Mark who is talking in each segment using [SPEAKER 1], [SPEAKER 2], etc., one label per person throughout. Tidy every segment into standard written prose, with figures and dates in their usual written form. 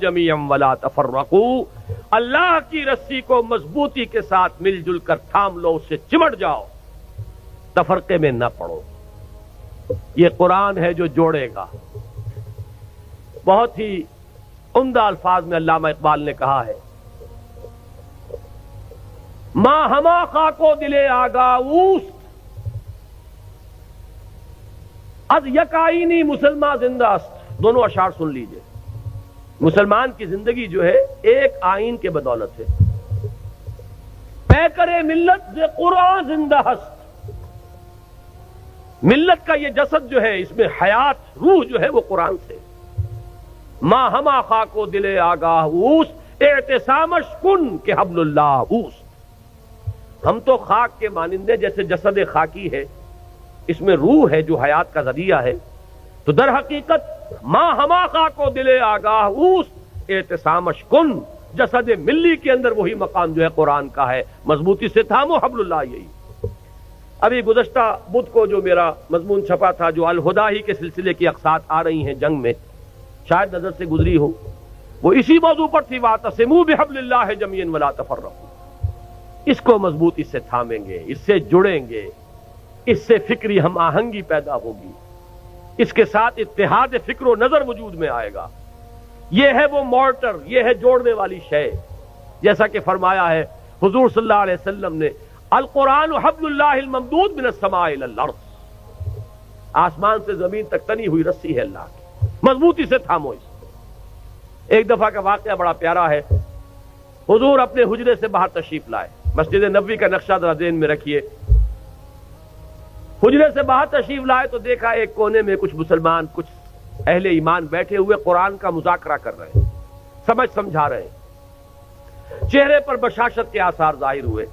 [SPEAKER 1] جمیعا ولا تفرقوا، اللہ کی رسی کو مضبوطی کے ساتھ مل جل کر تھام لو، اس سے چمٹ جاؤ، تفرقے میں نہ پڑو۔ یہ قرآن ہے جو جوڑے گا۔ بہت ہی عمدہ الفاظ میں علامہ اقبال نے کہا ہے، ماں ہما خاکو دلے آگاہ اوست، از یک آئینی مسلمان زندہ است۔ دونوں اشعار سن لیجئے۔ مسلمان کی زندگی جو ہے ایک آئین کے بدولت ہے۔ پیکر ملت ز قرآن زندہ ہست، ملت کا یہ جسد جو ہے اس میں حیات روح جو ہے وہ قرآن سے۔ ماں ہما خاکو دل آگاہ اوست، اعتصامش کن کہ حبل اللہ اوست۔ ہم تو خاک کے مانندے جیسے جسد خاکی ہے، اس میں روح ہے جو حیات کا ذریعہ ہے، تو در حقیقت ماں ہما خاکو دل آگاہ اوست، اعتصامش کن، جسد ملی کے اندر وہی مقام جو ہے قرآن کا ہے، مضبوطی سے تھامو حبل اللہ۔ یہی ابھی گزشتہ بدھ کو جو میرا مضمون چھپا تھا، جو الہدا ہی کے سلسلے کی اقساط آ رہی ہیں جنگ میں، شاید نظر سے گزری ہو، وہ اسی موضوع پر تھی، واعتصموا بحبل اللہ جمیعا ولا تفرقوا۔ اس کو مضبوطی سے تھامیں گے، اس سے جڑیں گے، اس سے فکری ہم آہنگی پیدا ہوگی، اس کے ساتھ اتحاد فکر و نظر وجود میں آئے گا۔ یہ ہے وہ مورٹر، یہ ہے جوڑنے والی شے، جیسا کہ فرمایا ہے حضور صلی اللہ علیہ وسلم نے، القرآن حبل اللہ الممدود من السماء الى الارض، آسمان سے زمین تک تنی ہوئی رسی ہے اللہ کی، مضبوطی سے تھامو اس۔ ایک دفعہ کا واقعہ بڑا پیارا ہے۔ حضور اپنے حجرے سے باہر تشریف لائے، مسجد نبوی کا نقشہ ذرا ذہن میں رکھیے۔ حجرے سے باہر تشریف لائے تو دیکھا ایک کونے میں کچھ مسلمان، کچھ اہل ایمان بیٹھے ہوئے قرآن کا مذاکرہ کر رہے ہیں، سمجھا رہے ہیں۔ چہرے پر بشاشت کے آثار ظاہر ہوئے۔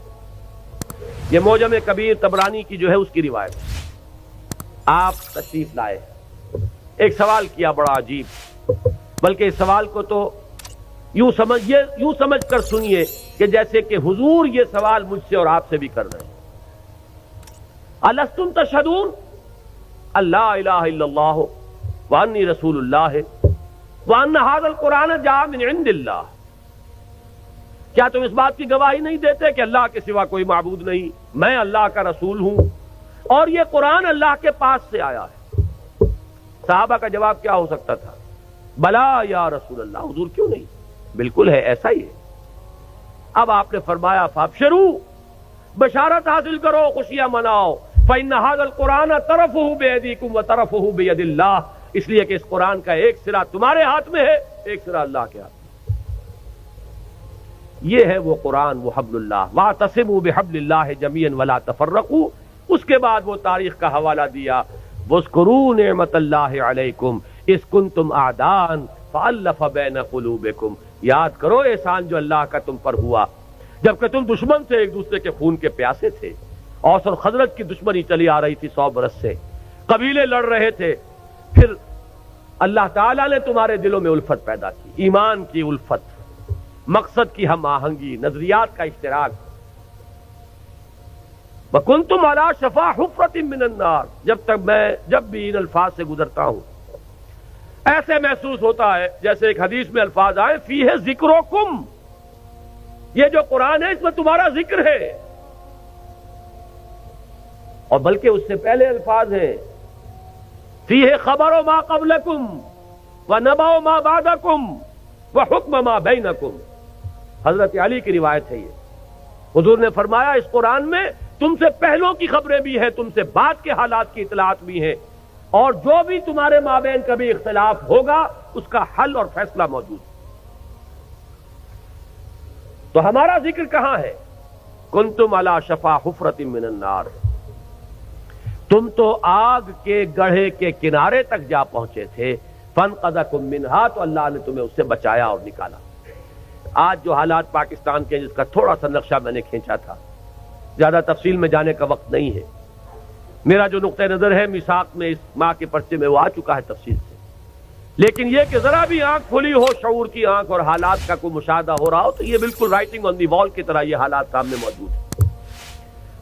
[SPEAKER 1] یہ معجم کبیر طبرانی کی جو ہے اس کی روایت۔ آپ تشریف لائے، ایک سوال کیا بڑا عجیب، بلکہ اس سوال کو تو یوں سمجھ کر سنیے کہ جیسے کہ حضور یہ سوال مجھ سے اور آپ سے بھی کر رہے ہیں۔ الستم تشہدون اللہ الہ الا اللہ وانی رسول اللہ وان ھذا القرآن جاء من عند اللہ، کیا تم اس بات کی گواہی نہیں دیتے کہ اللہ کے سوا کوئی معبود نہیں، میں اللہ کا رسول ہوں اور یہ قرآن اللہ کے پاس سے آیا ہے؟ صحابہ کا جواب کیا ہو سکتا تھا؟ بلا یا رسول اللہ، حضور کیوں نہیں، بالکل ہے، ایسا ہی ہے۔ اب آپ نے فرمایا فابشروا، بشارت حاصل کرو، خوشیاں مناؤ، فإن هذا القرآن طرفه بأيديكم وطرفه بيد الله، اس لیے کہ اس قرآن کا ایک سرا تمہارے ہاتھ میں ہے، ایک سرا اللہ کے ہاتھ میں۔ یہ ہے وہ قرآن، وہ حبل اللہ، واعتصموا بحبل اللہ جميعا ولا تفرقوا۔ اس کے بعد وہ تاریخ کا حوالہ دیا، واذکروا نعمت اللہ علیکم اذ کنتم اعداء فألف بین قلوبکم، یاد کرو احسان جو اللہ کا تم پر ہوا جبکہ تم دشمن سے، ایک دوسرے کے خون کے پیاسے تھے۔ اوس اور خزرج کی دشمنی چلی آ رہی تھی 100 برس سے، قبیلے لڑ رہے تھے، پھر اللہ تعالیٰ نے تمہارے دلوں میں الفت پیدا کی، ایمان کی الفت، مقصد کی ہم آہنگی، نظریات کا اشتراک۔ وَكُنْتُمْ عَلَى شَفَا حُفْرَةٍ مِّنَ النَّارِ، جب بھی ان الفاظ سے گزرتا ہوں ایسے محسوس ہوتا ہے جیسے ایک حدیث میں الفاظ آئے فیہ ذکرکم، یہ جو قرآن ہے اس میں تمہارا ذکر ہے، اور بلکہ اس سے پہلے الفاظ ہیں فیہ خبر ما قبلکم ونبأ ما بعدکم وحکم ما بینکم۔ حضرت علی کی روایت ہے یہ۔ حضور نے فرمایا اس قرآن میں تم سے پہلوں کی خبریں بھی ہیں، تم سے بعد کے حالات کی اطلاعات بھی ہیں، اور جو بھی تمہارے مابین کبھی اختلاف ہوگا اس کا حل اور فیصلہ موجود ہے۔ تو ہمارا ذکر کہاں ہے؟ کنتم علی شفا حفرۃ من النار، تم تو آگ کے گڑھے کے کنارے تک جا پہنچے تھے، فانقذکم منہا، تو اللہ نے تمہیں اس سے بچایا اور نکالا۔ آج جو حالات پاکستان کے، جس کا تھوڑا سا نقشہ میں نے کھینچا تھا، زیادہ تفصیل میں جانے کا وقت نہیں ہے، میرا جو نقطہ نظر ہے میثاق میں اس ماہ کے پرچے میں وہ آ چکا ہے تفصیل سے، لیکن یہ کہ ذرا بھی آنکھ کھلی ہو، شعور کی آنکھ، اور حالات کا کوئی مشاہدہ ہو رہا ہو، تو یہ بالکل رائٹنگ آن دی وال کی طرح یہ حالات سامنے موجود ہیں۔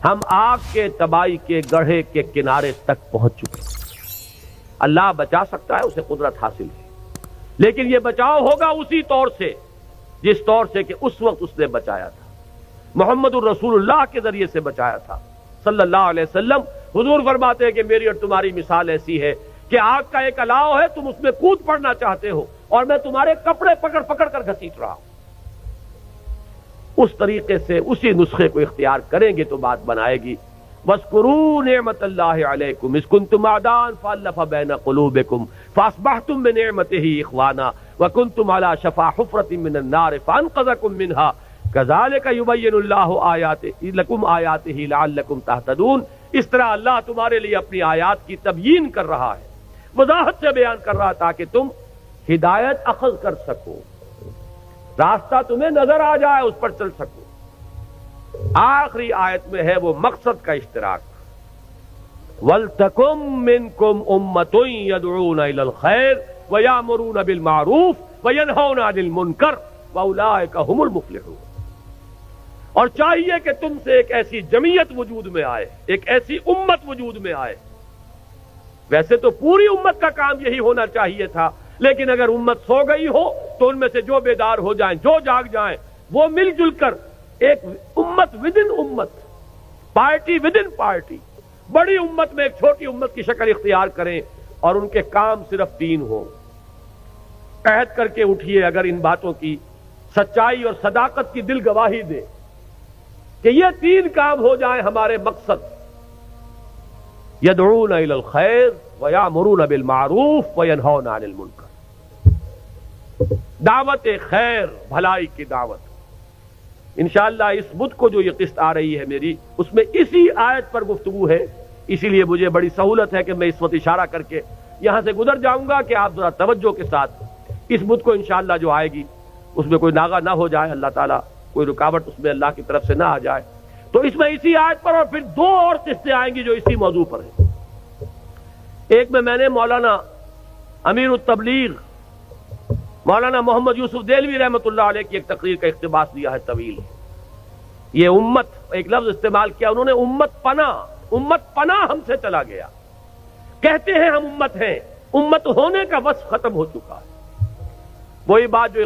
[SPEAKER 1] ہم آگ کے تباہی کے گڑھے کے کنارے تک پہنچ چکے ہیں۔ اللہ بچا سکتا ہے، اسے قدرت حاصل ہے، لیکن یہ بچاؤ ہوگا اسی طور سے جس طور سے کہ اس وقت اس نے بچایا تھا، محمد الرسول اللہ کے ذریعے سے بچایا تھا صلی اللہ علیہ وسلم۔ حضور فرماتے ہیں کہ میری اور تمہاری مثال ایسی ہے کہ آگ کا ایک الاؤ ہے، تم اس میں کود پڑنا چاہتے ہو اور میں تمہارے کپڑے پکڑ پکڑ کر گھسیٹ رہا ہوں۔ اس طریقے سے اسی نسخے کو اختیار کریں گے تو بات بنائے گی۔ وَاذْكُرُوا نِعْمَةَ اللَّهِ عَلَيْكُمْ إِذْ كُنْتُمْ أَعْدَاءً فَأَلَّفَ بَيْنَ قُلُوبِكُمْ فَأَصْبَحْتُمْ بِنِعْمَتِهِ إِخْوَانًا وَكُنْتُمْ عَلَى شَفَا حُفْرَةٍ مِّنَ النَّارِ فَأَنقَذَكُم مِّنْهَا كَذَلِكَ يُبَيِّنُ اللَّهُ آيَاتِهِ لَكُمْ آيَاتِهِ لَعَلَّكُمْ تَهْتَدُونَ۔ اس طرح اللہ تمہارے لیے اپنی آیات کی تبیین کر رہا ہے، وضاحت سے بیان کر رہا تاکہ تم ہدایت اخذ کر سکو، راستہ تمہیں نظر آ جائے، اس پر چل سکو۔ آخری آیت میں ہے وہ مقصد کا اشتراک، وَلْتَكُن مِّنكُمْ أُمَّةٌ يَدْعُونَ إِلَى الْخَيْرِ وَيَأْمُرُونَ بِالْمَعْرُوفِ وَيَنْهَوْنَ عَنِ الْمُنكَرِ وَأُولَٰئِكَ هُمُ الْمُفْلِحُونَ۔ اور چاہیے کہ تم سے ایک ایسی جمعیت وجود میں آئے، ایک ایسی امت وجود میں آئے۔ ویسے تو پوری امت کا کام یہی ہونا چاہیے تھا، لیکن اگر امت سو گئی ہو تو ان میں سے جو بیدار ہو جائیں، جو جاگ جائیں، وہ مل جل کر ایک امت ودن امت، پارٹی ودن پارٹی، بڑی امت میں ایک چھوٹی امت کی شکل اختیار کریں اور ان کے کام صرف 3 ہوں۔ عہد کر کے اٹھیے اگر ان باتوں کی سچائی اور صداقت کی دل گواہی دے کہ یہ 3 کام ہو جائیں ہمارے مقصد، یدعون الی الخیر ویامرون بالمعروف وینہون عن المنکر، دعوت خیر، بھلائی کی دعوت۔ انشاءاللہ اس بدھ کو جو یہ قسط آ رہی ہے میری، اس میں اسی آیت پر گفتگو ہے، اسی لیے مجھے بڑی سہولت ہے کہ میں اس وقت اشارہ کر کے یہاں سے گزر جاؤں گا کہ آپ ذرا توجہ کے ساتھ اس بدھ کو انشاءاللہ جو آئے گی اس میں کوئی ناغہ نہ ہو جائے، اللہ تعالیٰ کوئی رکاوٹ اس میں اللہ کی طرف سے نہ آ جائے۔ تو اس میں اسی آیت پر اور پھر 2 اور قسطیں آئیں گی جو اسی موضوع پر ہیں۔ ایک میں نے مولانا امیر التبلیغ مولانا محمد یوسف دہلوی رحمۃ اللہ علیہ کی ایک تقریر کا اقتباس دیا ہے طویل۔ یہ امت، ایک لفظ استعمال کیا انہوں نے، امت پناہ ہم سے چلا گیا۔ کہتے ہیں ہم امت ہیں، امت ہونے کا وصف ختم ہو چکا ہے۔ وہی بات جو